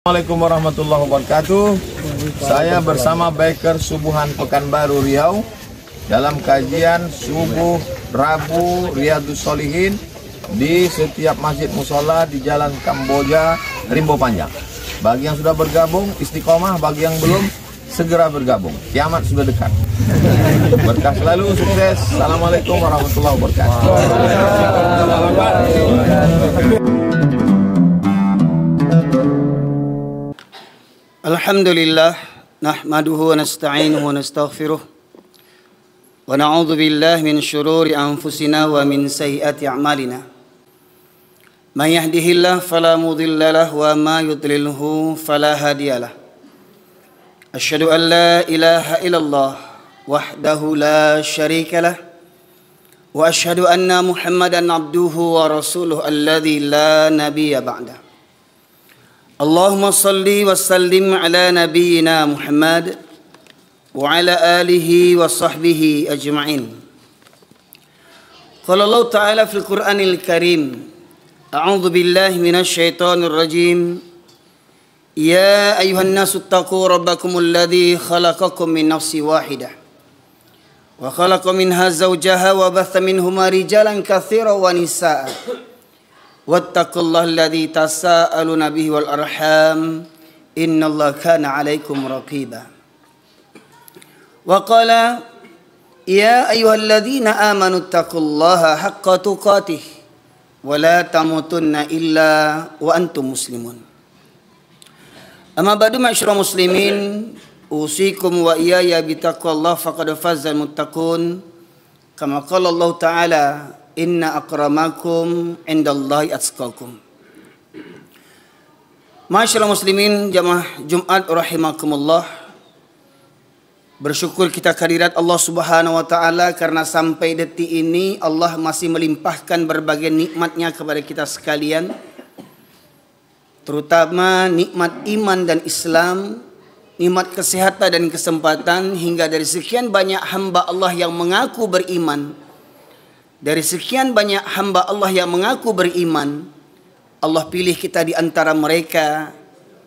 Assalamualaikum warahmatullahi wabarakatuh. Saya bersama Biker Subuhan Pekanbaru Riau dalam kajian subuh Rabu Riyadhus Shalihin di setiap masjid musola di Jalan Kamboja, Rimbo Panjang. Bagi yang sudah bergabung istiqomah, bagi yang belum segera bergabung. Kiamat sudah dekat. Berkah selalu, sukses. Assalamualaikum warahmatullahi wabarakatuh. Alhamdulillah, nahmaduhu wa nasta'inuhu wa nastaghfiruh wa na'udzu billahi min syururi anfusina wa min sayyiati a'malina. Man yahdihillahu fala mudilla lahu wa ma yudlilhu fala hadiyalah. Asyhadu an la ilaha illallah wahdahu la syarika lah wa asyhadu anna Muhammadan abduhu wa rasuluhu alladzi la nabiyya ba'dah. Allahumma salli wa sallim ala nabiyyina Muhammad wa ala alihi wa sahbihi ajma'in. Qala Allah Ta'ala fil Qur'anil Karim, a'udzu billahi minasy syaithanir rajim. Ya ayuhan nasu taqu rabbakumul ladzi khalaqakum min nafsin wahidah wa khalaqa minha zawjaha wa batha minhuma rijalan katsiran wa nisaa'a. Wattaqullaha alladzi tasaaluna bihi wal arham innallaha kana 'alaikum raqiba. Wa qala ya ayyuhalladzina amanu taqullaha haqqa tuqatih wa la tamutunna illa wa antum muslimun. Amma ba'du ma'asyiral muslimin, usikum wa iyaya bitaqwallahi faqad fazal muttaqun. Kama qala Allah Ta'ala, inna akramakum indallahi atqakum. Ma'asyiral muslimin, jamaah Jumat rahimakumullah. Bersyukur kita kehadirat Allah Subhanahu wa taala karena sampai detik ini Allah masih melimpahkan berbagai nikmatnya kepada kita sekalian. Terutama nikmat iman dan Islam, nikmat kesehatan dan kesempatan, hingga dari sekian banyak hamba Allah yang mengaku beriman. Dari sekian banyak hamba Allah yang mengaku beriman, Allah pilih kita di antara mereka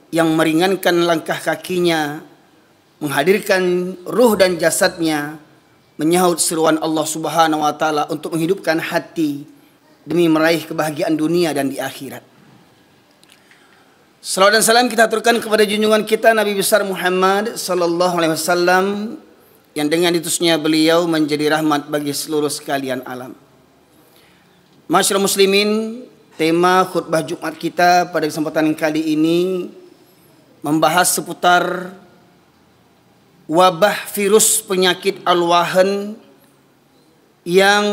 yang meringankan langkah kakinya, menghadirkan ruh dan jasadnya, menyahut seruan Allah Subhanahu wa taala untuk menghidupkan hati demi meraih kebahagiaan dunia dan di akhirat. Salawat dan salam kita aturkan kepada junjungan kita Nabi besar Muhammad sallallahu alaihi wasallam, yang dengan diutusnya beliau menjadi rahmat bagi seluruh sekalian alam. Ma'asyiral muslimin, tema khutbah Jumat kita pada kesempatan kali ini membahas seputar wabah virus penyakit al-wahan yang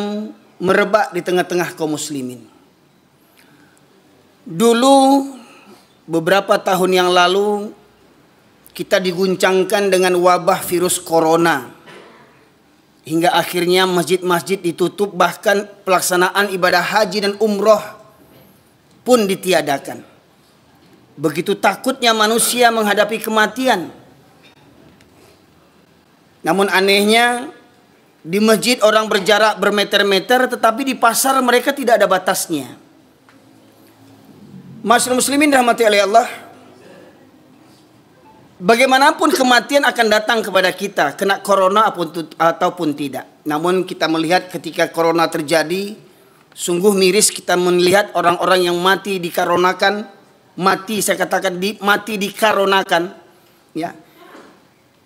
merebak di tengah-tengah kaum muslimin. Dulu beberapa tahun yang lalu kita diguncangkan dengan wabah virus corona, hingga akhirnya masjid-masjid ditutup, bahkan pelaksanaan ibadah haji dan umroh pun ditiadakan. Begitu takutnya manusia menghadapi kematian. Namun anehnya, di masjid orang berjarak bermeter-meter, tetapi di pasar mereka tidak ada batasnya. Ma'asyiral muslimin rahmati Allah, bagaimanapun kematian akan datang kepada kita, kena corona ataupun tidak. Namun kita melihat ketika corona terjadi, sungguh miris kita melihat orang-orang yang mati dikarenakan, mati dikarenakan, ya.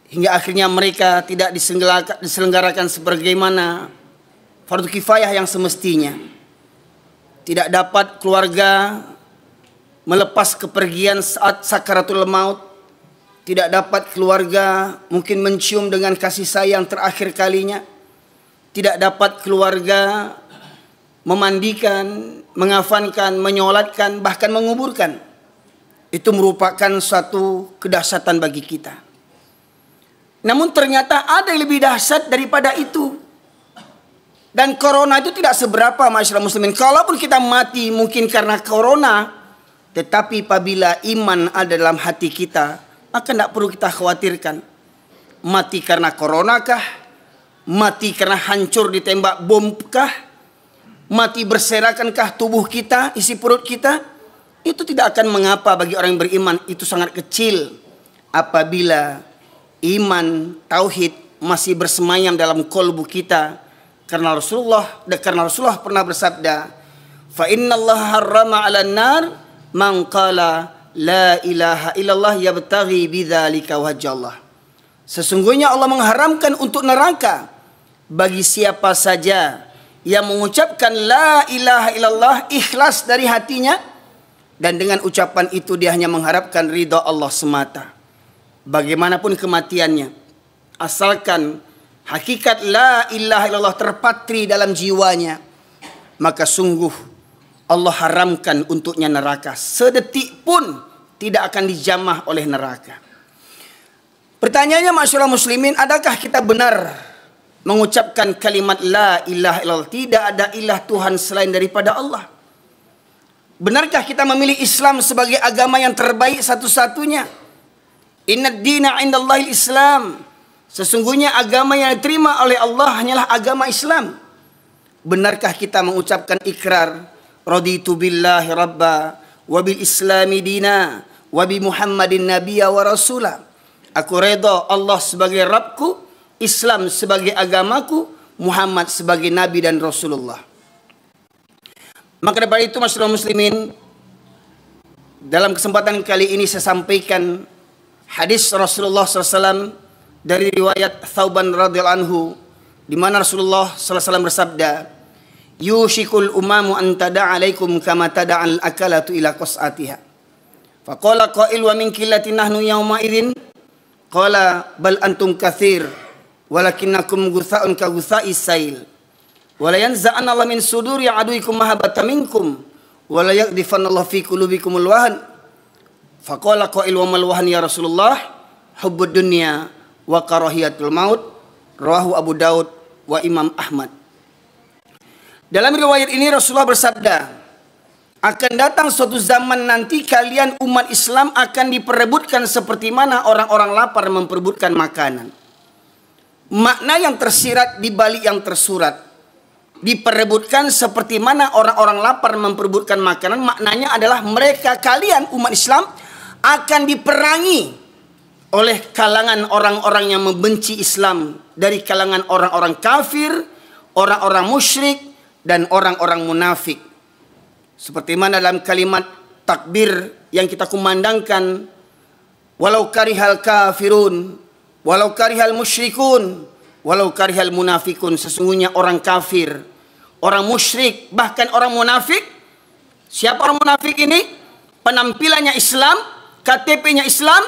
Hingga akhirnya mereka tidak diselenggarakan sebagaimana fardu kifayah yang semestinya. Tidak dapat keluarga melepas kepergian saat sakaratul maut. Tidak dapat keluarga mungkin mencium dengan kasih sayang terakhir kalinya. Tidak dapat keluarga memandikan, mengafankan, menyolatkan, bahkan menguburkan. Itu merupakan suatu kedahsyatan bagi kita. Namun ternyata ada yang lebih dahsyat daripada itu. Dan corona itu tidak seberapa, masyarakat muslimin. Kalaupun kita mati mungkin karena corona, tetapi apabila iman ada dalam hati kita, maka tidak perlu kita khawatirkan. Mati karena corona kah? Mati karena hancur ditembak bom kah? Mati berserakan kah tubuh kita, isi perut kita? itu tidak akan mengapa bagi orang yang beriman, itu sangat kecil apabila iman, tauhid masih bersemayam dalam kolbu kita. Karena Rasulullah pernah bersabda, fa innallaha harrama 'alan nar man qala la ilaha illallah yabtaghi bidzalika wajhallah. Sesungguhnya Allah mengharamkan untuk neraka bagi siapa saja yang mengucapkan la ilaha illallah ikhlas dari hatinya, dan dengan ucapan itu dia hanya mengharapkan ridha Allah semata. Bagaimanapun kematiannya, asalkan hakikat la ilaha illallah terpatri dalam jiwanya, maka sungguh Allah haramkan untuknya neraka. Sedetik pun tidak akan dijamah oleh neraka. Pertanyaannya, masyaallah muslimin, adakah kita benar mengucapkan kalimat la ilaha illallah, tidak ada ilah Tuhan selain daripada Allah? Benarkah kita memilih Islam sebagai agama yang terbaik satu-satunya? Innad dina indallahil Islam. Sesungguhnya agama yang diterima oleh Allah hanyalah agama Islam. Benarkah kita mengucapkan ikrar raditu billahi rabba wa bil islami dina wa bi Muhammadin nabiyya wa rasula? Aku redha Allah sebagai Rabbku, Islam sebagai agamaku, Muhammad sebagai nabi dan Rasulullah. Maka daripada itu, masyaallah muslimin, dalam kesempatan kali ini saya sampaikan hadis Rasulullah SAW dari riwayat Thauban radhiyallahu anhu, di mana Rasulullah SAW bersabda, yushikul umamu an tada'a alaikum kama tada'al akalatu ila qas'atiha. Faqala qail wa min qillatin nahnu yawma idzin qala bal antum katsir walakinnakum gutha'un ka gutha'is sail wa la yanza'anna Allah min suduri aduikum mahabbata minkum wa la yaqdhifanna Allah fi qulubikumul wahn. Faqala qail wa mal wahn ya Rasulullah? Hubbud dunya wa karahiyatul maut. Rawahu Abu Daud wa Imam Ahmad. Dalam riwayat ini Rasulullah bersabda, akan datang suatu zaman nanti kalian umat Islam akan diperebutkan seperti mana orang-orang lapar memperebutkan makanan. Makna yang tersirat di balik yang tersurat, diperebutkan seperti mana orang-orang lapar memperebutkan makanan, maknanya adalah mereka, kalian umat Islam akan diperangi oleh kalangan orang-orang yang membenci Islam, dari kalangan orang-orang kafir, orang-orang musyrik, dan orang-orang munafik. Seperti mana dalam kalimat takbir yang kita kumandangkan, walau karihal kafirun, walau karihal musyrikun, walau karihal munafikun. Sesungguhnya orang kafir, orang musyrik, bahkan orang munafik. Siapa orang munafik ini? Penampilannya Islam, KTP-nya Islam,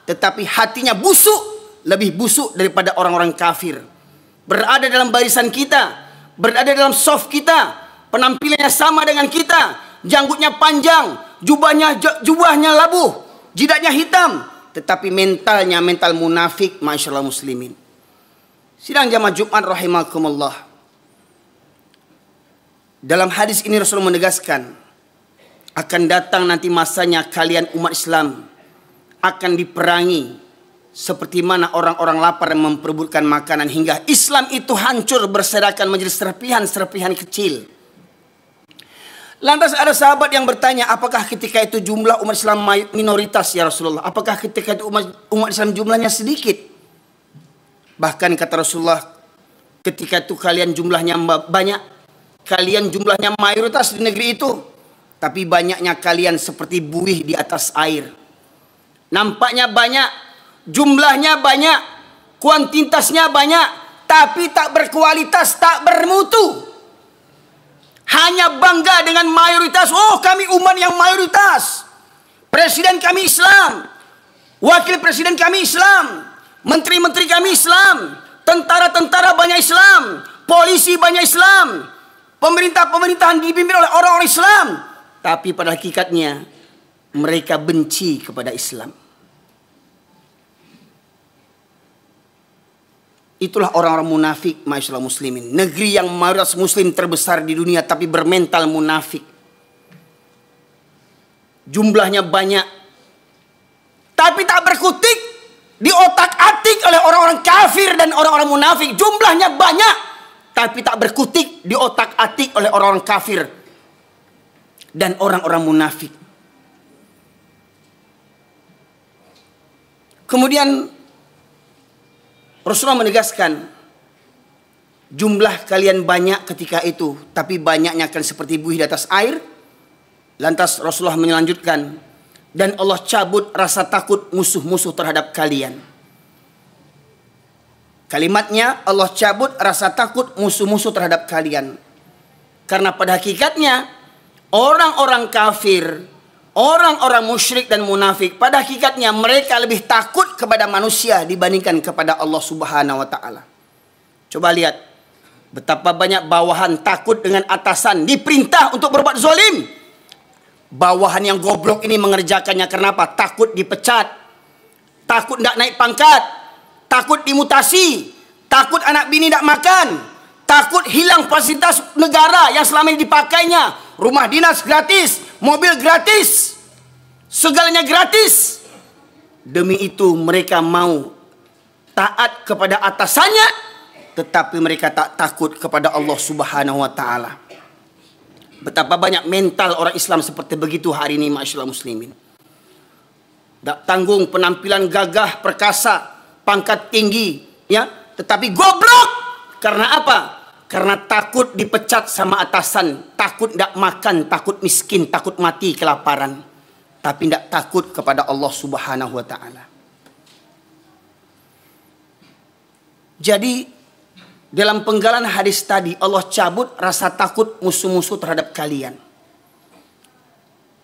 tetapi hatinya busuk, lebih busuk daripada orang-orang kafir. Berada dalam barisan kita, berada dalam saf kita, penampilannya sama dengan kita, janggutnya panjang, jubahnya labuh, jidatnya hitam, tetapi mentalnya mental munafik, masyaallah muslimin. Sidang jamaah Jumat rahimakumullah. Dalam hadis ini Rasulullah menegaskan, akan datang nanti masanya kalian umat Islam akan diperangi seperti mana orang-orang lapar yang memperebutkan makanan, hingga Islam itu hancur berserakan menjadi serpihan-serpihan kecil. Lantas ada sahabat yang bertanya, apakah ketika itu jumlah umat Islam minoritas ya Rasulullah? Apakah ketika itu umat Islam jumlahnya sedikit? Bahkan kata Rasulullah, ketika itu kalian jumlahnya banyak, kalian jumlahnya mayoritas di negeri itu, tapi banyaknya kalian seperti buih di atas air. Nampaknya banyak, jumlahnya banyak, kuantitasnya banyak, tapi tak berkualitas, tak bermutu. Hanya bangga dengan mayoritas. Oh, kami umat yang mayoritas. Presiden kami Islam, wakil presiden kami Islam, menteri-menteri kami Islam, tentara-tentara banyak Islam, polisi banyak Islam, pemerintah-pemerintahan dipimpin oleh orang-orang Islam. Tapi pada hakikatnya mereka benci kepada Islam. Itulah orang-orang munafik, masyaallah muslimin. Negeri yang mayoritas muslim terbesar di dunia tapi bermental munafik. Jumlahnya banyak, tapi tak berkutik, diotak-atik oleh orang-orang kafir dan orang-orang munafik. Jumlahnya banyak, tapi tak berkutik, diotak-atik oleh orang-orang kafir dan orang-orang munafik. Kemudian Rasulullah menegaskan, jumlah kalian banyak ketika itu, tapi banyaknya akan seperti buih di atas air. Lantas Rasulullah melanjutkan, dan Allah cabut rasa takut musuh-musuh terhadap kalian. Kalimatnya, Allah cabut rasa takut musuh-musuh terhadap kalian. Karena pada hakikatnya, orang-orang kafir, orang-orang musyrik dan munafik, pada hakikatnya mereka lebih takut kepada manusia dibandingkan kepada Allah Subhanahu wa Ta'ala. Coba lihat betapa banyak bawahan takut dengan atasan, diperintah untuk berbuat zalim. Bawahan yang goblok ini mengerjakannya karena apa? Takut dipecat, takut tidak naik pangkat, takut dimutasi, takut anak bini tidak makan, takut hilang fasilitas negara yang selama ini dipakainya. Rumah dinas gratis, mobil gratis, segalanya gratis. Demi itu mereka mau taat kepada atasannya, tetapi mereka tak takut kepada Allah Subhanahu wa Ta'ala. Betapa banyak mental orang Islam seperti begitu hari ini, ma'asyiral muslimin. Tak tanggung penampilan gagah, perkasa, pangkat tinggi, ya, tetapi goblok. Karena apa? Karena takut dipecat sama atasan, takut tidak makan, takut miskin, takut mati kelaparan, tapi tidak takut kepada Allah Subhanahu wa Ta'ala. Jadi dalam penggalan hadis tadi, Allah cabut rasa takut musuh-musuh terhadap kalian.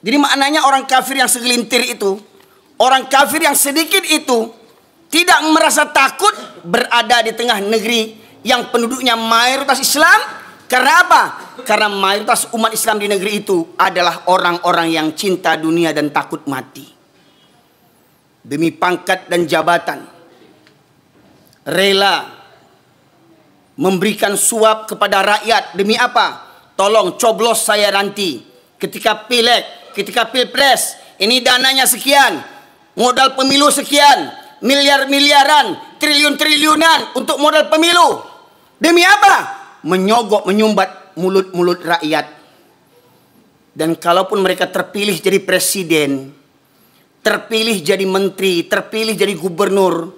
Jadi maknanya orang kafir yang segelintir itu, orang kafir yang sedikit itu, tidak merasa takut berada di tengah negeri yang penduduknya mayoritas Islam. Karena apa? Karena mayoritas umat Islam di negeri itu adalah orang-orang yang cinta dunia dan takut mati. Demi pangkat dan jabatan, rela memberikan suap kepada rakyat. Demi apa? Tolong coblos saya nanti ketika pileg, ketika pilpres. Ini dananya sekian, modal pemilu sekian, miliar-miliaran, triliun-triliunan untuk modal pemilu. Demi apa? Menyogok, menyumbat mulut-mulut rakyat. Dan kalaupun mereka terpilih jadi presiden, terpilih jadi menteri, terpilih jadi gubernur,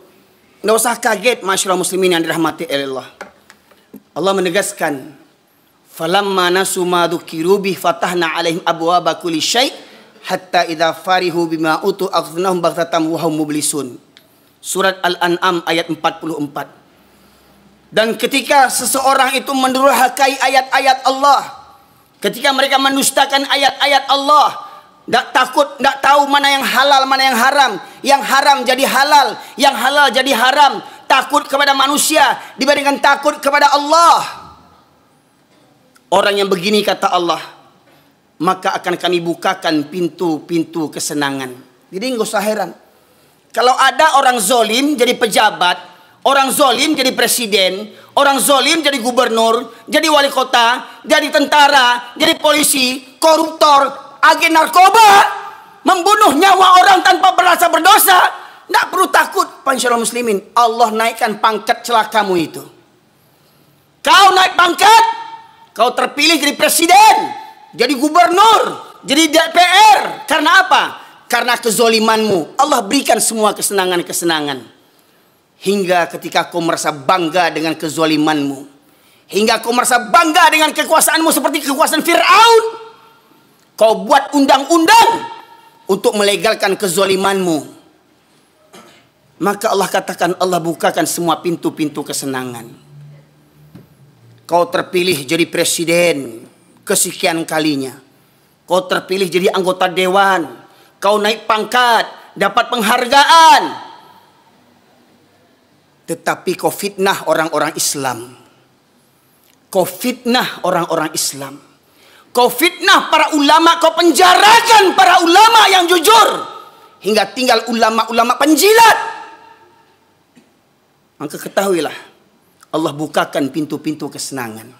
nggak usah kaget, ma'asyiral muslimin yang dirahmati Allah. Allah menegaskan, falamma nasu ma dzukiru bih fatahna alaihim abwaaba kulli syai' hatta idza farihu bima utu akhadnahum baghtatan wa hum mublisun. Surat Al-An'am ayat 44. Dan ketika seseorang itu mendurhakai ayat-ayat Allah, ketika mereka mendustakan ayat-ayat Allah, tidak takut, tidak tahu mana yang halal, mana yang haram jadi halal, yang halal jadi haram, takut kepada manusia dibandingkan takut kepada Allah. Orang yang begini, kata Allah, maka akan kami bukakan pintu-pintu kesenangan. Jadi nggak usah heran kalau ada orang zolim jadi pejabat, orang zolim jadi presiden, orang zolim jadi gubernur, jadi wali kota, jadi tentara, jadi polisi, koruptor, agen narkoba, membunuh nyawa orang tanpa merasa berdosa. Tidak perlu takut, ma'asyiral muslimin. Allah naikkan pangkat celakamu itu. Kau naik pangkat, kau terpilih jadi presiden, jadi gubernur, jadi DPR. Karena apa? Karena kezolimanmu. Allah berikan semua kesenangan-kesenangan. Hingga ketika kau merasa bangga dengan kezolimanmu, hingga kau merasa bangga dengan kekuasaanmu seperti kekuasaan Fir'aun, kau buat undang-undang untuk melegalkan kezolimanmu. Maka Allah katakan, Allah bukakan semua pintu-pintu kesenangan. Kau terpilih jadi presiden kesekian kalinya, kau terpilih jadi anggota dewan, kau naik pangkat, dapat penghargaan. Tetapi kau fitnah orang-orang Islam. Kau fitnah orang-orang Islam. Kau fitnah para ulama, kau penjarakan para ulama yang jujur. Hingga tinggal ulama-ulama penjilat. Maka ketahuilah, Allah bukakan pintu-pintu kesenangan.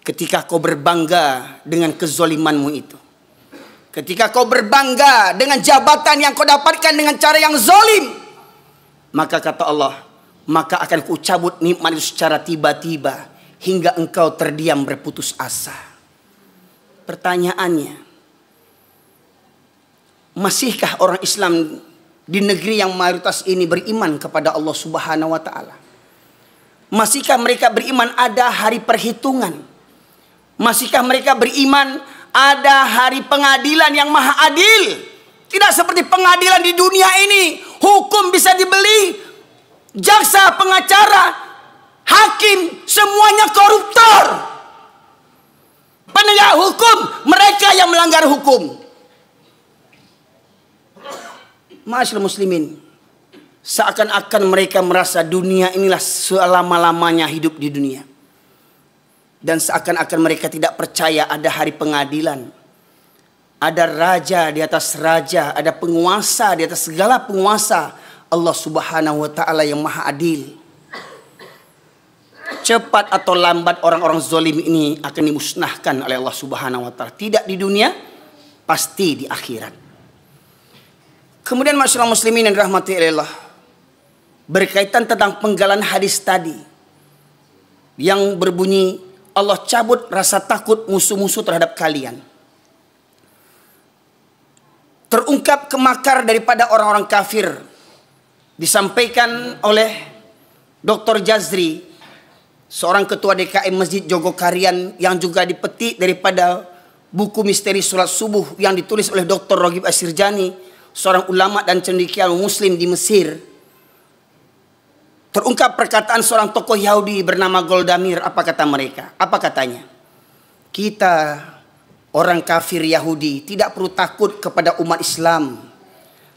Ketika kau berbangga dengan kezolimanmu itu. Ketika kau berbangga dengan jabatan yang kau dapatkan dengan cara yang zolim. Maka kata Allah, maka akan kucabut nikmat itu secara tiba-tiba hingga engkau terdiam berputus asa. Pertanyaannya, masihkah orang Islam di negeri yang mayoritas ini beriman kepada Allah Subhanahu wa taala? Masihkah mereka beriman ada hari perhitungan? Masihkah mereka beriman ada hari pengadilan yang maha adil? Tidak seperti pengadilan di dunia ini, hukum bisa dibeli, jaksa, pengacara, hakim, semuanya koruptor. Penegak hukum, mereka yang melanggar hukum. Ma'asyiral muslimin, seakan-akan mereka merasa dunia inilah selama-lamanya hidup di dunia. Dan seakan-akan mereka tidak percaya ada hari pengadilan. Ada raja di atas raja, ada penguasa di atas segala penguasa. Allah Subhanahu wa taala yang maha adil. Cepat atau lambat orang-orang zalim ini akan dimusnahkan oleh Allah Subhanahu wa taala. Tidak di dunia, pasti di akhirat. Kemudian masyarakat muslimin yang dirahmati Allah, berkaitan tentang penggalan hadis tadi yang berbunyi Allah cabut rasa takut musuh-musuh terhadap kalian. Terungkap kemakar daripada orang-orang kafir disampaikan oleh Dr. Jazri, seorang ketua DKM Masjid Jogokarian, yang juga dipetik daripada buku misteri Salat Subuh yang ditulis oleh Dr. Ragib Asirjani, seorang ulama dan cendekiawan muslim di Mesir. Terungkap perkataan seorang tokoh Yahudi bernama Goldamir. Apa kata mereka? Apa katanya? Kita orang kafir Yahudi tidak perlu takut kepada umat Islam.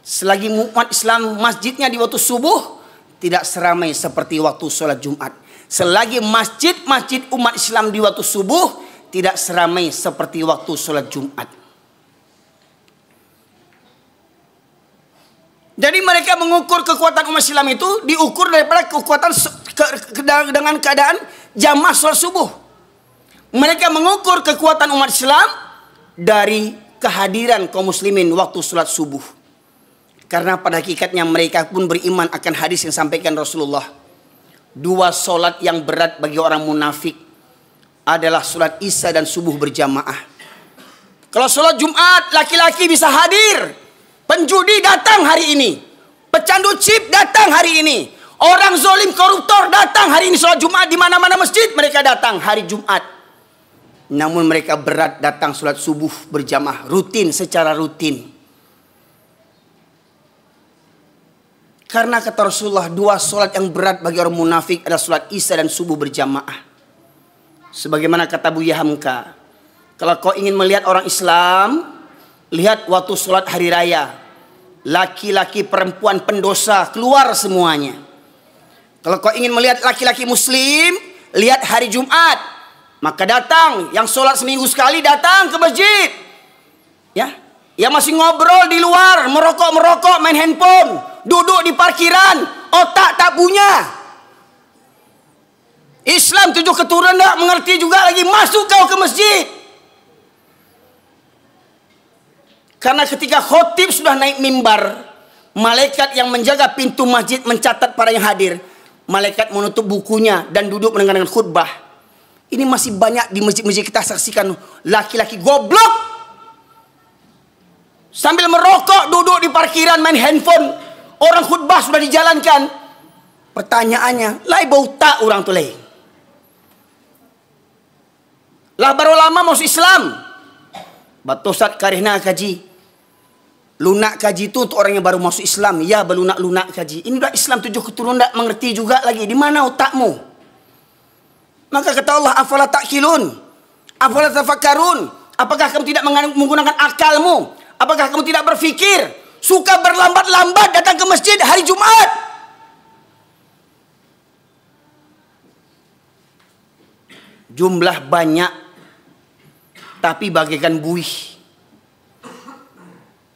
Selagi umat Islam masjidnya di waktu subuh tidak seramai seperti waktu sholat Jumat. Selagi masjid-masjid umat Islam di waktu subuh tidak seramai seperti waktu sholat Jumat. Jadi mereka mengukur kekuatan umat Islam itu diukur daripada kekuatan dengan keadaan jamaah sholat subuh. Mereka mengukur kekuatan umat Islam dari kehadiran kaum muslimin waktu sholat subuh. Karena pada hakikatnya mereka pun beriman akan hadis yang disampaikan Rasulullah. Dua sholat yang berat bagi orang munafik adalah sholat isya dan subuh berjamaah. Kalau sholat Jumat laki-laki bisa hadir. Penjudi datang hari ini. Pecandu chip datang hari ini. Orang zolim koruptor datang hari ini sholat Jumat. Di mana-mana masjid mereka datang hari Jumat. Namun mereka berat datang sholat subuh berjamaah. Rutin, secara rutin. Karena kata Rasulullah, dua sholat yang berat bagi orang munafik adalah sholat isya dan subuh berjamaah. Sebagaimana kata Buya Hamka, kalau kau ingin melihat orang Islam, lihat waktu sholat hari raya. Laki-laki perempuan pendosa keluar semuanya. Kalau kau ingin melihat laki-laki muslim, lihat hari Jumat. Maka datang, yang sholat seminggu sekali datang ke masjid. Ya, yang masih ngobrol di luar, merokok-merokok, main handphone, duduk di parkiran, otak tak punya. Islam 7 keturunan tak mengerti juga lagi, masuk kau ke masjid. Karena ketika khotib sudah naik mimbar, malaikat yang menjaga pintu masjid mencatat para yang hadir. Malaikat menutup bukunya dan duduk mendengarkan khutbah. Ini masih banyak di masjid-masjid kita saksikan laki-laki goblok. Sambil merokok, duduk di parkiran, main handphone. Orang khutbah sudah dijalankan. Pertanyaannya, lai bau tak orang tu lai? Lah baru lama masuk Islam. Batosat karihna kaji. Lunak kaji itu untuk orang yang baru masuk Islam. Ya, berlunak-lunak kaji. Ini udah Islam 7 keturunan tak mengerti juga lagi. Di mana otakmu? Maka kata Allah, afala ta'qilun? Afala tafakkarun? Apakah kamu tidak menggunakan akalmu? Apakah kamu tidak berfikir? Suka berlambat-lambat datang ke masjid hari Jumat. Jumlah banyak, tapi bagaikan buih.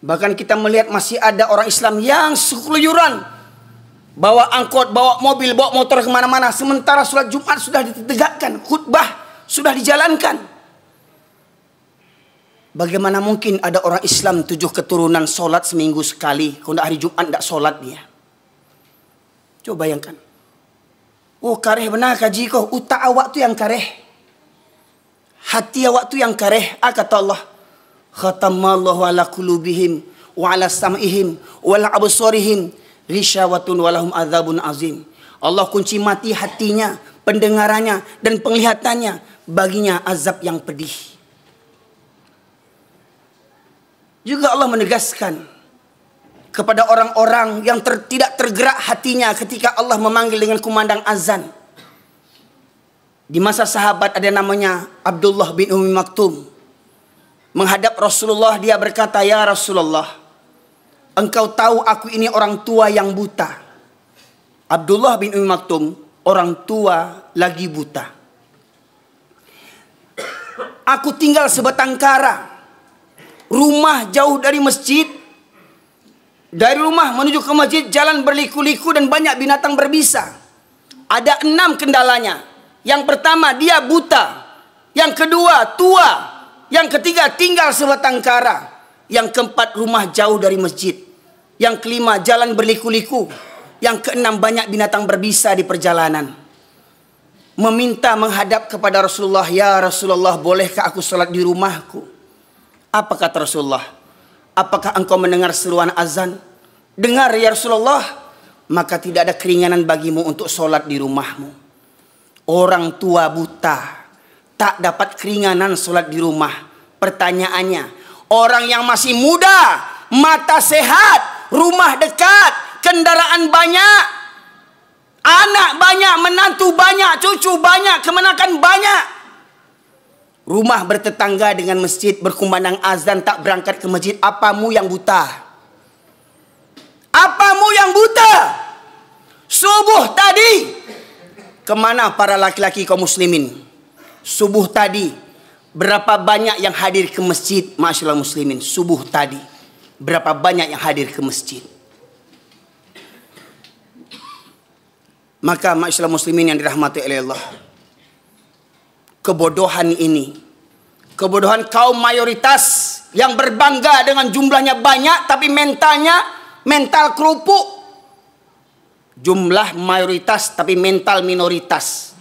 Bahkan kita melihat masih ada orang Islam yang keluyuran. Bawa angkot, bawa mobil, bawa motor kemana-mana. Sementara sholat Jumat sudah ditegakkan. Khutbah sudah dijalankan. Bagaimana mungkin ada orang Islam 7 keturunan sholat seminggu sekali. Kalau hari Jumat tidak sholat dia. Coba bayangkan. Oh kareh benar kaji kau. Utak awak tu yang kareh. Hati awak tu yang kareh. Kata Allah. Khatamallahu ala qulubihim wa ala sam'ihim wa ala absarihim ghisyawatun wa lahum adzabun azim. Allah kunci mati hatinya, pendengarannya dan penglihatannya, baginya azab yang pedih. Juga Allah menegaskan kepada orang-orang yang tidak tergerak hatinya ketika Allah memanggil dengan kumandang azan. Di masa sahabat ada namanya Abdullah bin Ummi Maktum. Menghadap Rasulullah dia berkata, "Ya Rasulullah, engkau tahu aku ini orang tua yang buta." Abdullah bin Ummi Maktum, orang tua lagi buta. "Aku tinggal sebatang kara. Rumah jauh dari masjid. Dari rumah menuju ke masjid jalan berliku-liku dan banyak binatang berbisa. Ada 6 kendalanya. Yang pertama dia buta. Yang kedua tua. Yang ketiga tinggal sebatang kara. Yang keempat rumah jauh dari masjid. Yang kelima jalan berliku-liku. Yang keenam banyak binatang berbisa di perjalanan." Meminta menghadap kepada Rasulullah, "Ya Rasulullah, bolehkah aku sholat di rumahku?" Apa kata Rasulullah? "Apakah engkau mendengar seruan azan?" "Dengar ya Rasulullah." "Maka tidak ada keringanan bagimu untuk sholat di rumahmu." Orang tua buta tak dapat keringanan sholat di rumah. Pertanyaannya, orang yang masih muda, mata sehat, rumah dekat, kendaraan banyak, anak banyak, menantu banyak, cucu banyak, kemenakan banyak, rumah bertetangga dengan masjid, berkumandang azan, tak berangkat ke masjid. Apamu yang buta? Apamu yang buta? Subuh tadi, kemana para laki-laki kaum muslimin? Subuh tadi, berapa banyak yang hadir ke masjid? Ma'asyiral muslimin, subuh tadi, berapa banyak yang hadir ke masjid? Maka ma'asyiral muslimin yang dirahmati oleh Allah, kebodohan ini, kebodohan kaum mayoritas yang berbangga dengan jumlahnya banyak tapi mentalnya mental kerupuk. Jumlah mayoritas tapi mental minoritas.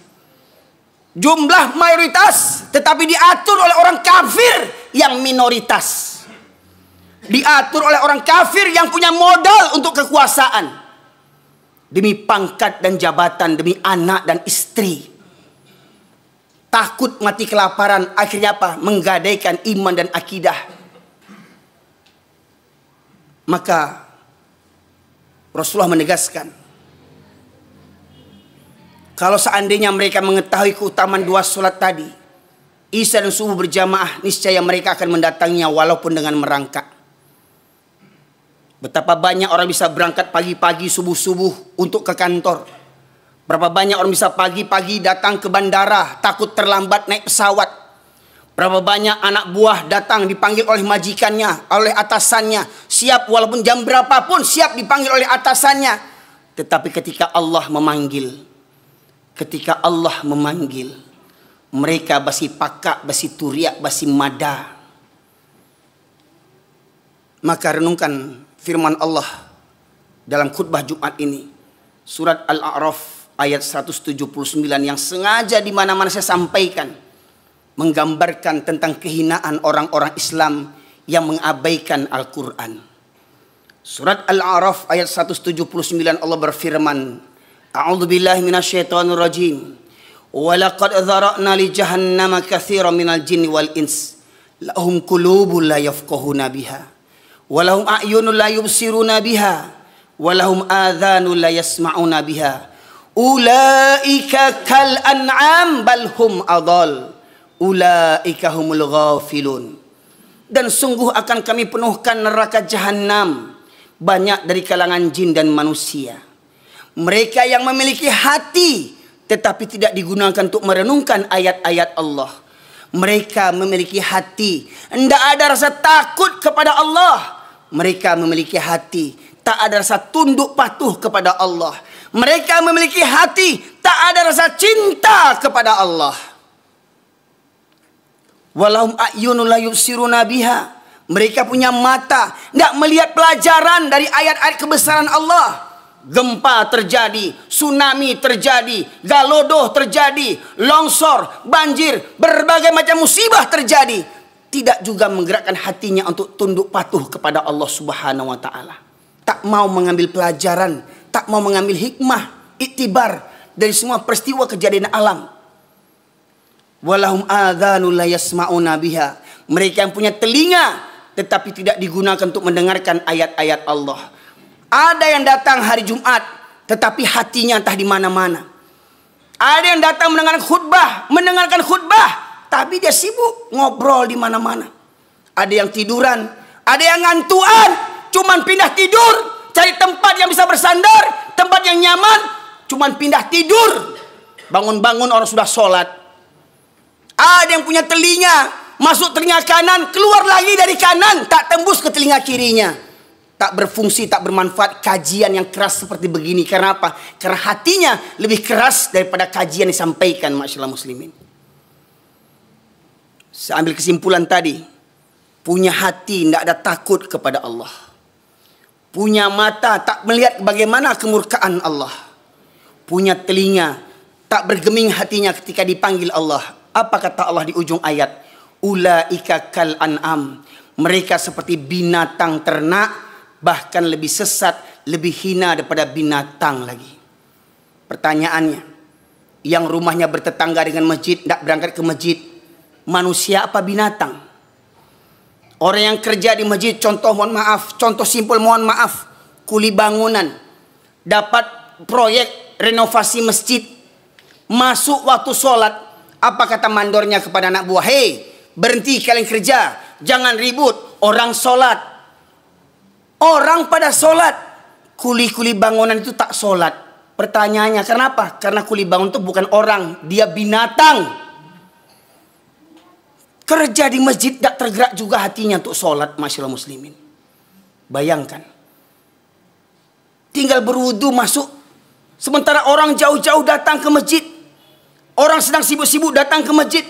Jumlah mayoritas tetapi diatur oleh orang kafir yang minoritas. Diatur oleh orang kafir yang punya modal untuk kekuasaan. Demi pangkat dan jabatan, demi anak dan istri. Takut mati kelaparan, akhirnya apa? Menggadaikan iman dan akidah. Maka Rasulullah menegaskan, kalau seandainya mereka mengetahui keutamaan 2 sholat tadi, Isya dan subuh berjamaah, niscaya mereka akan mendatanginya walaupun dengan merangkak. Betapa banyak orang bisa berangkat pagi-pagi subuh-subuh untuk ke kantor. Berapa banyak orang bisa pagi-pagi datang ke bandara takut terlambat naik pesawat. Berapa banyak anak buah datang dipanggil oleh majikannya, oleh atasannya, siap walaupun jam berapapun siap dipanggil oleh atasannya. Tetapi ketika Allah memanggil, mereka basi pakak, basi turiak, basi mada. Maka renungkan firman Allah dalam khutbah Jumat ini, surat Al-A'raf ayat 179 yang sengaja di mana-mana saya sampaikan, menggambarkan tentang kehinaan orang-orang Islam yang mengabaikan Al-Quran. Surat Al-A'raf ayat 179 Allah berfirman, "A'udzubillahi minasyaitonir rajim. Wa laqad dzara'na li jahannama katsiran minal jinni wal ins. Lahum qulubun la yafqahuna biha, wa lahum a'yunun la yubsiruna biha, wa lahum adhanun la yasma'una biha. Ulaika kal an'am bal hum adall. Ulaika humul ghafilun." Dan sungguh akan kami penuhkan neraka jahanam banyak dari kalangan jin dan manusia. Mereka yang memiliki hati tetapi tidak digunakan untuk merenungkan ayat-ayat Allah. Mereka memiliki hati, tidak ada rasa takut kepada Allah. Mereka memiliki hati, tak ada rasa tunduk patuh kepada Allah. Mereka memiliki hati, tak ada rasa cinta kepada Allah. Walahum a'yunun la yubsiruna biha. Mereka punya mata, tidak melihat pelajaran dari ayat-ayat kebesaran Allah. Gempa terjadi, tsunami terjadi, galodoh terjadi, longsor, banjir, berbagai macam musibah terjadi. tidak juga menggerakkan hatinya untuk tunduk patuh kepada Allah Subhanahu wa taala. Tak mau mengambil pelajaran, tak mau mengambil hikmah, iktibar dari semua peristiwa kejadian alam. Walahum adzanul la yasma'una biha. Mereka yang punya telinga tetapi tidak digunakan untuk mendengarkan ayat-ayat Allah. Ada yang datang hari Jumat tetapi hatinya entah di mana-mana. Ada yang datang mendengarkan khutbah, tapi dia sibuk ngobrol di mana-mana. Ada yang tiduran, ada yang ngantuan, cuman pindah tidur, cari tempat yang bisa bersandar, tempat yang nyaman, cuman pindah tidur. Bangun-bangun orang sudah sholat. Ada yang punya telinga, masuk telinga kanan, keluar lagi dari kanan, tak tembus ke telinga kirinya. Tak berfungsi, tak bermanfaat kajian yang keras seperti begini. Karena apa? Karena hatinya lebih keras daripada kajian yang disampaikan, masyaallah muslimin. Saya ambil kesimpulan tadi. Punya hati tidak ada takut kepada Allah. Punya mata tak melihat bagaimana kemurkaan Allah. Punya telinga tak bergeming hatinya ketika dipanggil Allah. Apa kata Allah di ujung ayat? Ulaika kal an'am. Mereka seperti binatang ternak, bahkan lebih sesat, lebih hina daripada binatang lagi. Pertanyaannya, yang rumahnya bertetangga dengan masjid, tidak berangkat ke masjid, manusia apa binatang? Orang yang kerja di masjid, contoh simpel mohon maaf, kuli bangunan, dapat proyek renovasi masjid, masuk waktu sholat, apa kata mandornya kepada anak buah? Hei, berhenti kalian kerja, jangan ribut, orang sholat. Orang pada sholat, kuli-kuli bangunan itu tak sholat. Pertanyaannya, kenapa? Karena kuli bangun itu bukan orang, dia binatang. Kerja di masjid tak tergerak juga hatinya untuk sholat, masyaallah muslimin. Bayangkan, tinggal berwudu masuk, sementara orang jauh-jauh datang ke masjid. Orang sedang sibuk-sibuk datang ke masjid.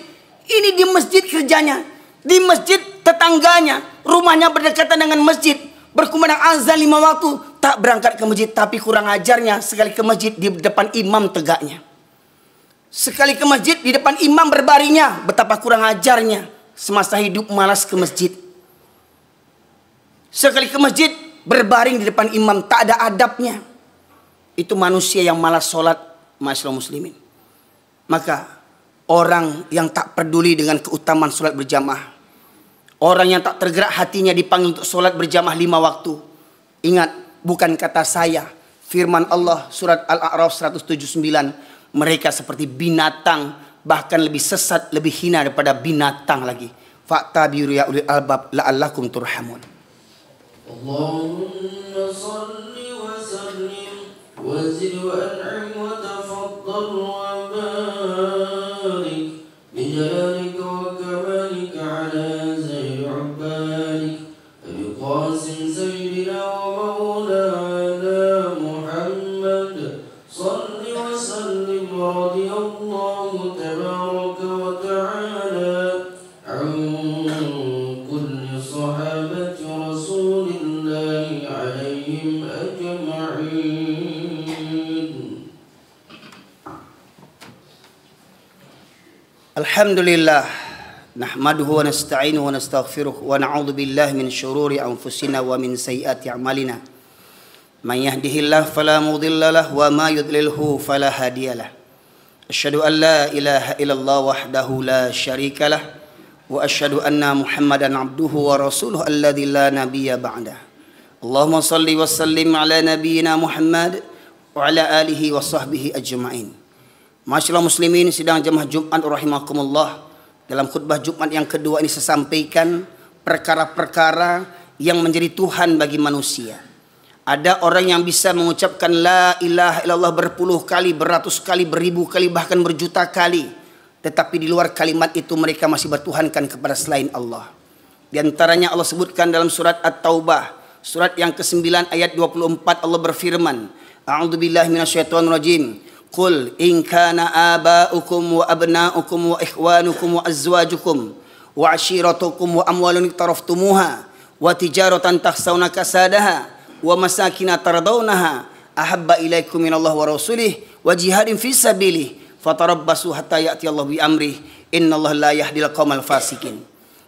Ini di masjid kerjanya, di masjid tetangganya, rumahnya berdekatan dengan masjid. Berkumandang azan 5 waktu, tak berangkat ke masjid. Tapi kurang ajarnya, sekali ke masjid di depan imam tegaknya. Sekali ke masjid di depan imam berbaringnya. Betapa kurang ajarnya, semasa hidup malas ke masjid. Sekali ke masjid berbaring di depan imam, tak ada adabnya. Itu manusia yang malas sholat, masyaallah muslimin. Maka orang yang tak peduli dengan keutamaan sholat berjamaah, orang yang tak tergerak hatinya dipanggil untuk sholat berjamaah 5 waktu. Ingat, bukan kata saya. Firman Allah surat Al-A'raf 179. Mereka seperti binatang, bahkan lebih sesat, lebih hina daripada binatang lagi. Fa'tabiru ya ulil albab la'allakum turhamun. Allahumma salli wa sallim wa zid wa an'im wa tafaddal wa barik bi jalalika wa kamalika ala قاسم سيدنا ومولانا محمد صل وسلم رضي الله تبارك وتعالى عن كل صحابة رسول الله عليهم أجمعين. الحمد لله nahmaduhu wa nasta'inuhu wa nastaghfiruh wa na'udzu billahi min syururi anfusina wa min sayyiati a'malina. May yahdihillahu fala mudilla lahu wa may yudlilhu fala hadiyalah. Asyhadu an la ilaha illallah wahdahu la syarika lah wa asyhadu anna Muhammadan abduhu wa rasuluhu alladzi la nabiyya ba'dah. Allahumma shalli wa sallim ala nabiyyina Muhammad wa ala alihi wa sahbihi ajma'in. Masyaallah muslimin sidang jemaah Jumat rahimakumullah. Dalam khutbah Jumat yang kedua ini saya sampaikan perkara-perkara yang menjadi Tuhan bagi manusia. Ada orang yang bisa mengucapkan la ilaha illallah berpuluh kali, beratus kali, beribu kali, bahkan berjuta kali. Tetapi di luar kalimat itu mereka masih bertuhankan kepada selain Allah. Di antaranya Allah sebutkan dalam surat At-Taubah, surat yang ke-9 ayat 24 Allah berfirman, A'udzubillahi minasyaitonirrajim. Qul in kana aba'ukum wa abna'ukum wa ikhwanukum wa azwajukum wa ashiratukum wa amwalun iktaraftumuha wa tijaratan takhsawna kasadaha wa masakina tardawnaha ahabba ilaikum minallahi wa rasulih wa jihadin fi sabilih fatarabbasu hatta ya'ti Allah bi amrih innallaha la yahdil qaumal fasikin.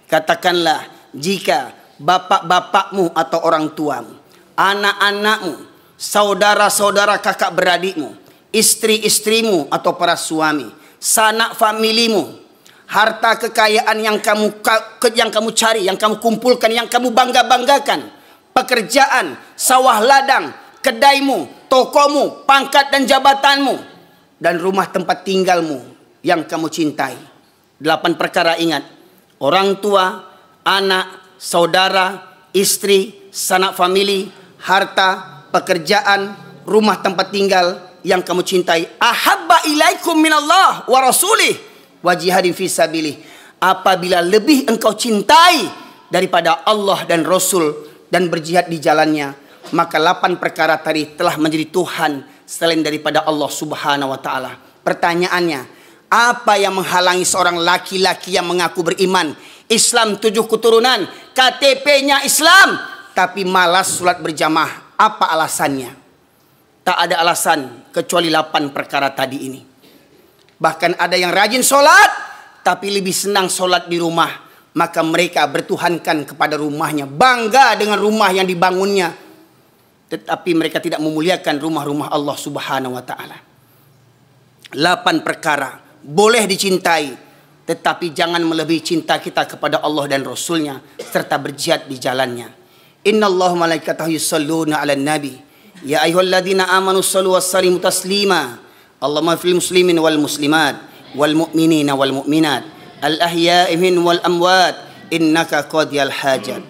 Katakanlah, jika bapak-bapakmu atau orang tuamu, anak-anakmu, saudara-saudara kakak beradikmu, istri-istrimu atau para suami, sanak familimu, harta kekayaan yang kamu cari, yang kamu kumpulkan, yang kamu bangga-banggakan, pekerjaan, sawah ladang, kedaimu, tokomu, pangkat dan jabatanmu, dan rumah tempat tinggalmu yang kamu cintai. 8 perkara ingat. Orang tua, anak, saudara, istri, sanak famili, harta, pekerjaan, rumah tempat tinggal yang kamu cintai. Ahabba ilaikum minallah wa rasulih wa jihadin fi sabilih. Apabila lebih engkau cintai daripada Allah dan Rasul dan berjihad di jalannya, maka 8 perkara tadi telah menjadi Tuhan selain daripada Allah Subhanahu wa taala. Pertanyaannya, apa yang menghalangi seorang laki-laki yang mengaku beriman, Islam 7 keturunan, KTP-nya Islam, tapi malas sholat berjamaah? Apa alasannya? Tak ada alasan kecuali 8 perkara tadi ini. Bahkan ada yang rajin sholat, tapi lebih senang sholat di rumah. Maka mereka bertuhankan kepada rumahnya, bangga dengan rumah yang dibangunnya, tetapi mereka tidak memuliakan rumah-rumah Allah Subhanahu wa taala. 8 perkara boleh dicintai, tetapi jangan melebihi cinta kita kepada Allah dan Rasulnya serta berjihad di jalannya. Innallaha malaikatahu yusholluna 'alan nabi ya ayyuhalladzina amanu shallu wa sallimu taslima. Allahumma fil muslimin wal muslimat wal mu'minina wal mu'minat al ahya'i minhum wal amwat innaka qadiyal hajat.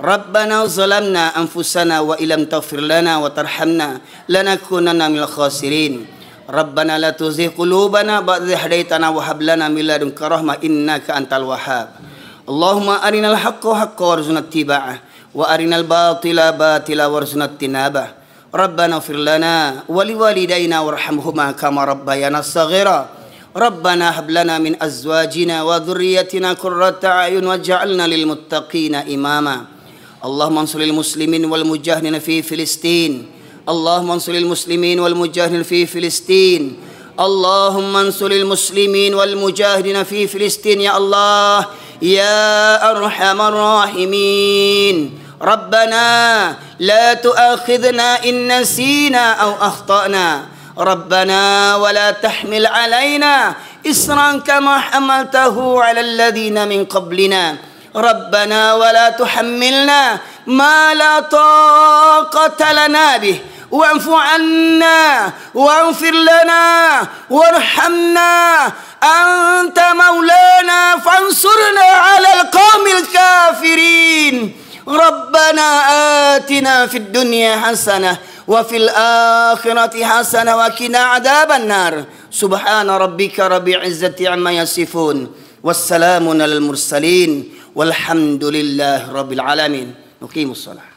Rabbana zalamna anfusana wa illam taghfir lana wa tarhamna lanakunanna minal khasirin. Rabbana la tuzigh qulubana ba'da idh hadaytana wa hab lana min ladunka rahmah innaka antal wahhab. Allahumma arinal haqqa haqqan warzuqna ittiba'ah wa arinal batila batila warzuqna ijtinabah. Rabbana ighfir lana wa liwalidayna warhamhuma kama rabbayana shaghira. Rabbana hab lana min azwajina wa dhurriyyatina qurrata a'yun waj'alna lil muttaqina imama. Allahumma ansuril muslimin wal mujahidin fi Filistin. Allahumma ansuril muslimin wal mujahidin fi Filistin. Allahumma ansuril muslimin wal mujahidin fi Filistin ya Allah ya arhamar rahimin. Rabbana la tu'akhidhna in nasina aw akhtana. Rabbana wa la tahmil alaina isran kama hamaltahu ala alladhina min qablina. Rabbana wa la tuhammilna ma la taqata lana bih wa'fu 'anna waghfir lana warhamna anta maulana fansurna 'alal qaumil kafirin. Rabbana atina fid dunya hasanah wa fil akhirati hasanah wa qina 'adzaban nar. Subhana rabbika rabbil izzati 'amma yasifun wassalamun alal mursalin walhamdulillahi rabbil alamin. Nuqimus shalah.